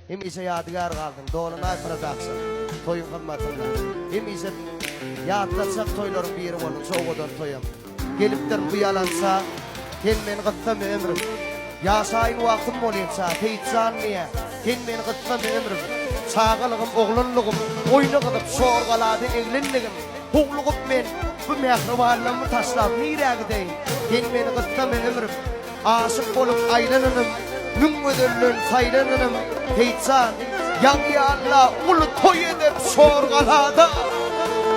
Hem ise yadigar kaldın. Dolunay Production. Toyun kımmatında. Hem ise yadlatsak toyların biri olun. Soğudan toyum. Gelipler bu yalansa gel meni gıttam ömrüm. Yaşayın vaktim olayımsa teyitsan niye? Gel meni gıttam ömrüm. Sağılığım, oğlunluğum, oyunu kılıp sorgaladı evlenliğim. Hoğluğup men bu mehribanlığımı taşlap nireye gideyim? Gel meni gıttam ömrüm. Aşık olup aylanınım. Mün ödüllün saylanınım. Teyitsan yangi Allah ulu toy edip sorgaladı.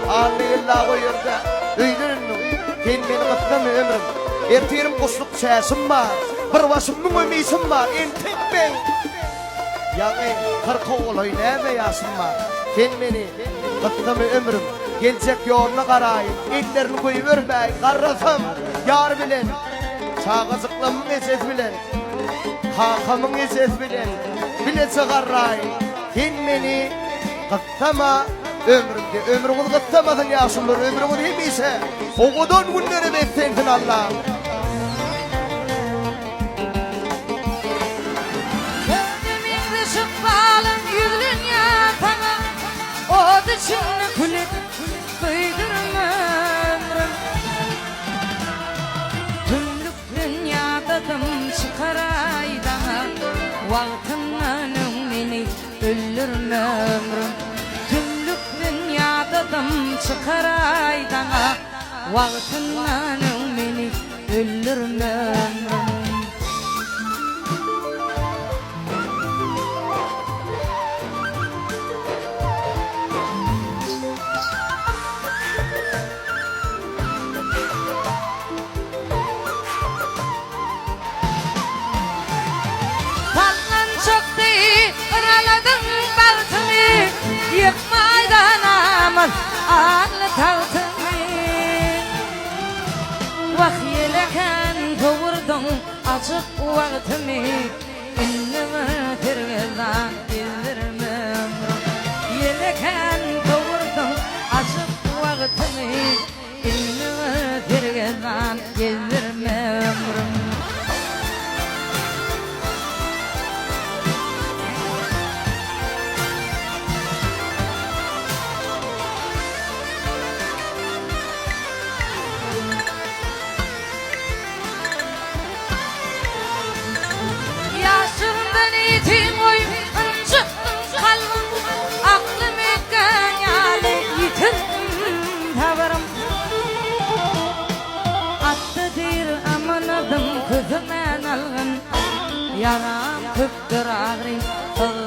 Allah'la koyurdu. Öylünüm. Gel meni gıttam ömrüm. Erterim kuşluk sesim var. Bir başımın ömeysim var. Entek ben. Yani kırk oğul oynayama yaşım var. Gel meni gıttam ömrüm. Gelecek yoluna karayın. Ellerini koyuvermeyin. Karrasam yar bilen. Çağızıklamın eses bilen. Hakamın eses bilen. Bile çıkarrayın. Gel meni gıttama ömrümde. Ömrümün gıttamadın yaşım var. Ömrümün hem ise o kadar günleri beklentin Allah'ım. Şimdi kulit duydurma ömrüm. Tümlük dünyadadım çıkaray daha. Vaktinden beni öldürme ömrüm. Tümlük dünyadadım çıkaray daha. Vaktinden beni öldürme ömrüm. Yıkmaydan aman ağlı tağtını Vahyeleken doğurdun açık vaktimi